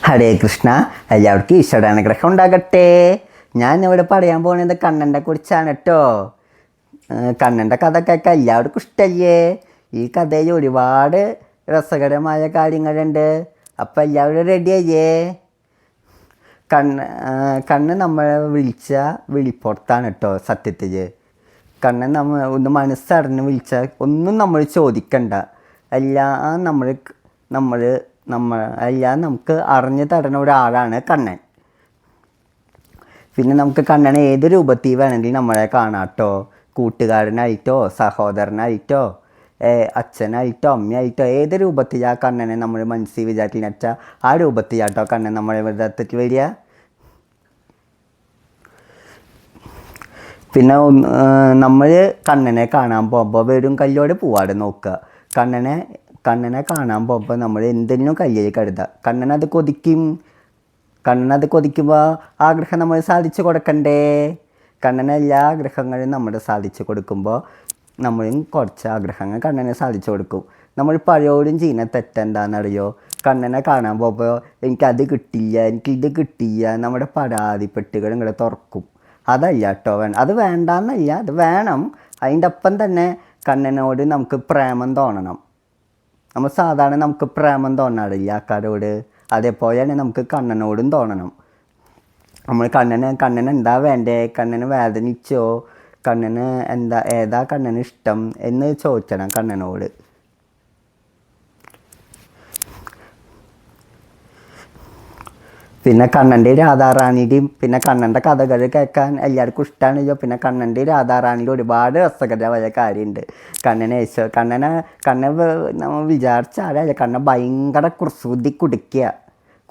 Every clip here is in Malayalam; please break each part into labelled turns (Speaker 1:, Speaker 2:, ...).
Speaker 1: ഹരേ കൃഷ്ണ. എല്ലാവർക്കും ഈശ്വരാനുഗ്രഹം ഉണ്ടാകട്ടെ. ഞാൻ ഇവിടെ പറയാൻ പോകുന്നത് കണ്ണനെ കുറിച്ചാണ് കേട്ടോ. കണ്ണൻ്റെ കഥ കേൾക്കാൻ എല്ലാവർക്കും ഇഷ്ടമല്ലേ? ഈ കഥയിൽ ഒരുപാട് രസകരമായ കാര്യങ്ങളുണ്ട്. അപ്പം എല്ലാവരും റെഡിയായേ? കണ്ണ് നമ്മളെ വിളിച്ച വിളിപ്പുറത്താണ് കേട്ടോ. സത്യത്തിൽ കണ്ണൻ ഒന്ന് മനസ്സറിഞ്ഞ് വിളിച്ചാൽ ഒന്നും നമ്മൾ ചോദിക്കണ്ട. എല്ലാം എല്ലാം നമുക്ക് അറിഞ്ഞു തരുന്ന ഒരാളാണ് കണ്ണൻ. പിന്നെ നമുക്ക് കണ്ണനെ ഏത് രൂപത്തിൽ വേണമെങ്കിലും നമ്മളെ കാണാം കേട്ടോ. കൂട്ടുകാരനായിട്ടോ സഹോദരനായിട്ടോ അച്ഛനായിട്ടോ അമ്മയായിട്ടോ ഏത് രൂപത്തിലാണ് കണ്ണനെ നമ്മൾ മനസ്സിൽ വിചാരിക്കുന്ന വെച്ചാൽ ആ രൂപത്തിലാട്ടോ കണ്ണൻ നമ്മളെ വിധത്തിൽ വരിക. പിന്നെ നമ്മൾ കണ്ണനെ കാണാൻ പോകുമ്പോൾ വെറും കല്ലോട് പോവാതെ നോക്കുക. കണ്ണനെ കാണാൻ പോകുമ്പോൾ നമ്മൾ എന്തെങ്കിലും കയ്യിൽ കരുതുക. കണ്ണനത് കൊതിക്കുമ്പോൾ ആഗ്രഹം നമ്മൾ സാധിച്ചു കൊടുക്കണ്ടേ? കണ്ണന് എല്ലാ ആഗ്രഹങ്ങളും നമ്മൾ സാധിച്ചു കൊടുക്കുമ്പോൾ നമ്മളും കുറച്ച് ആഗ്രഹങ്ങൾ കണ്ണനെ സാധിച്ചു കൊടുക്കും. നമ്മൾ പലരോടും ചെയ്യുന്ന തെറ്റെന്താണെന്നറിയോ? കണ്ണനെ കാണാൻ പോകുമ്പോൾ എനിക്കത് കിട്ടില്ല, എനിക്കിത് കിട്ടില്ല, നമ്മുടെ പരാതിപ്പെട്ടുകൾ ഇങ്ങോട്ട് തുറക്കും. അതല്ല കേട്ടോ, അത് വേണ്ടാന്നല്ല, അത് വേണം. അതിൻ്റെ ഒപ്പം തന്നെ കണ്ണനോട് നമുക്ക് പ്രേമം തോന്നണം. നമുക്ക് പ്രേമം തോന്നാറില്ല ആൾക്കാരോട്, അതേപോലെയാണ് നമുക്ക് കണ്ണനോടും തോന്നണം. നമ്മൾ കണ്ണന് എന്താ വേണ്ടേ, കണ്ണന് വേദനിച്ചോ, കണ്ണന് ഏതാ കണ്ണന് ഇഷ്ടം എന്ന് ചോദിക്കണം കണ്ണനോട്. പിന്നെ കണ്ണൻ്റെ രാധാറാണിയുടെയും പിന്നെ കണ്ണൻ്റെ കഥകൾ കേൾക്കാൻ എല്ലാവർക്കും ഇഷ്ടമാണല്ലോ. പിന്നെ കണ്ണൻ്റെ രാധാറാണിയുടെ ഒരുപാട് രസകരമായ കാര്യമുണ്ട്. കണ്ണനെ നമ്മൾ വിചാരിച്ചാലേ കണ്ണൻ ഭയങ്കര കുടുക്കുക.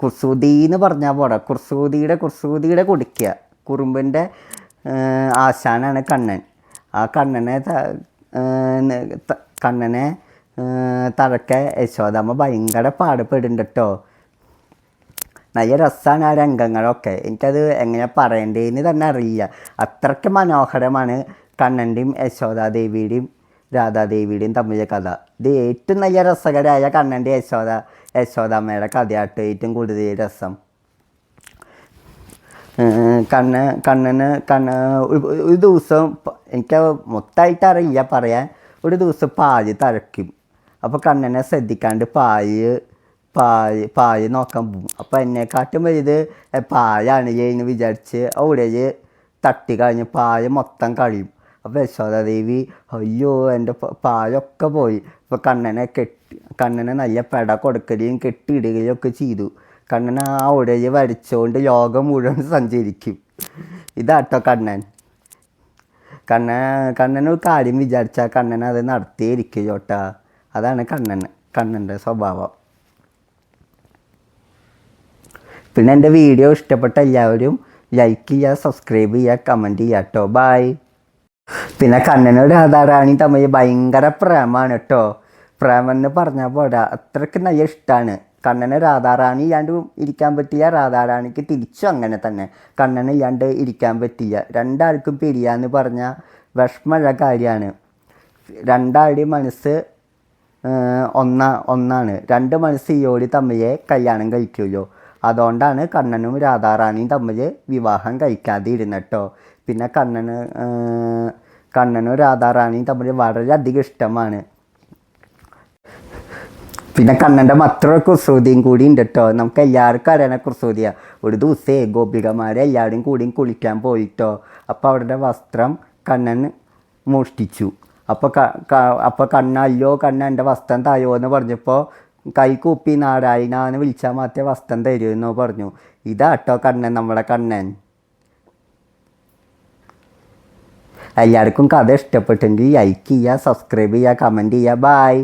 Speaker 1: കുസൂതി എന്ന് പറഞ്ഞാൽ പോടാ, കുസൂതിയുടെ കുടിക്കുക. കുറുമ്പിൻ്റെ ആശാനാണ് കണ്ണൻ. ആ കണ്ണനെ തഴക്കെ യശോദാമ്മ ഭയങ്കര പാടുപെടുന്നുണ്ട് കേട്ടോ. നല്ല രസമാണ് ആ രംഗങ്ങളൊക്കെ. എനിക്കത് എങ്ങനെ പറയേണ്ടതെന്ന് തന്നെ അറിയില്ല. അത്രയ്ക്ക് മനോഹരമാണ് കണ്ണൻ്റെയും യശോദാദേവിയുടെയും രാധാദേവിയുടെയും തമ്മിലെ കഥ. ഇത് ഏറ്റവും നല്ല രസകരമായ കണ്ണൻ്റെ യശോദാമ്മയുടെ കഥയാട്ടോ ഏറ്റവും കൂടുതൽ രസം. ഒരു ദിവസം എനിക്ക് മൊത്തമായിട്ട് അറിയില്ല പറയാൻ. ഒരു ദിവസം പാല് തഴക്കും. അപ്പോൾ കണ്ണനെ ശ്രദ്ധിക്കാണ്ട് പാല് നോക്കാൻ പോകും. അപ്പോൾ എന്നെക്കാട്ടും വലുത് പാലാണ് എന്ന് വിചാരിച്ച് അവിടെ തട്ടി കഴിഞ്ഞ് പാല് മൊത്തം കഴിയും. അപ്പോൾ യശോദാദേവി അയ്യോ എൻ്റെ പാലൊക്കെ പോയി. അപ്പോൾ കണ്ണനെ നല്ല പെട കൊടുക്കുകയും കെട്ടിയിടുകയും ഒക്കെ ചെയ്തു. കണ്ണൻ ആ ഉടയെ വരച്ചുകൊണ്ട് ലോകം മുഴുവൻ സഞ്ചരിക്കും. ഇതാട്ടോ കണ്ണനൊരു കാര്യം വിചാരിച്ചാൽ കണ്ണൻ അത് നടത്തിയിരിക്കും ചോട്ടാ. അതാണ് കണ്ണൻ്റെ സ്വഭാവം. പിന്നെ എൻ്റെ വീഡിയോ ഇഷ്ടപ്പെട്ട എല്ലാവരും ലൈക്ക് ചെയ്യുക, സബ്സ്ക്രൈബ് ചെയ്യുക, കമൻറ്റ് ചെയ്യുക കേട്ടോ. ബായ്. പിന്നെ കണ്ണനും രാധാറാണി തമ്മിൽ ഭയങ്കര പ്രേമമാണ് കേട്ടോ. പ്രേമം എന്ന് പറഞ്ഞാൽ പോരാ, അത്രയ്ക്ക് നല്ല ഇഷ്ടമാണ്. കണ്ണന് രാധാറാണി ഇല്ലാണ്ട് ഇരിക്കാൻ പറ്റില്ല, രാധാറാണിക്ക് തിരിച്ചും അങ്ങനെ തന്നെ. കണ്ണന് ഇല്ലാണ്ട് ഇരിക്കാൻ പറ്റില്ല. രണ്ടാൾക്കും പിരിയാന്ന് പറഞ്ഞാൽ വിഷമമുള്ള കാര്യമാണ്. രണ്ടാളുടെയും മനസ്സ് ഒന്നാണ്. രണ്ട് മനസ്സ് ഈയോടി തമ്മിലെ കല്യാണം കഴിക്കുമല്ലോ. അതുകൊണ്ടാണ് കണ്ണനും രാധാറാണിയും തമ്മിൽ വിവാഹം കഴിക്കാതെ ഇരുന്നിട്ടോ. പിന്നെ കണ്ണനും രാധാറാണിയും തമ്മിൽ വളരെയധികം ഇഷ്ടമാണ്. പിന്നെ കണ്ണൻ്റെ മറ്റൊരു കുസൃതിയും കൂടി ഉണ്ട് കേട്ടോ. നമുക്ക് എല്ലാവർക്കും അറിയണ കുസൃതിയാണ്. ഒരു ദിവസമേ ഗോപികമാരെ എല്ലാവരും കൂടിയും കുളിക്കാൻ പോയിട്ടോ. അപ്പോൾ അവരുടെ വസ്ത്രം കണ്ണൻ മോഷ്ടിച്ചു. അപ്പോൾ കണ്ണ എൻ്റെ വസ്ത്രം തായോ എന്ന് പറഞ്ഞപ്പോൾ കൈ കൂപ്പി നാരായണ എന്ന് വിളിച്ചാൽ മാത്രമേ വസ്ത്രം തരുമെന്നോ പറഞ്ഞു. ഇതാട്ടോ നമ്മുടെ കണ്ണൻ. എല്ലാവർക്കും കഥ ഇഷ്ടപ്പെട്ടെങ്കിൽ ലൈക്ക് ചെയ്യുക, സബ്സ്ക്രൈബ് ചെയ്യുക, കമൻറ്റ് ചെയ്യുക. ബായ്.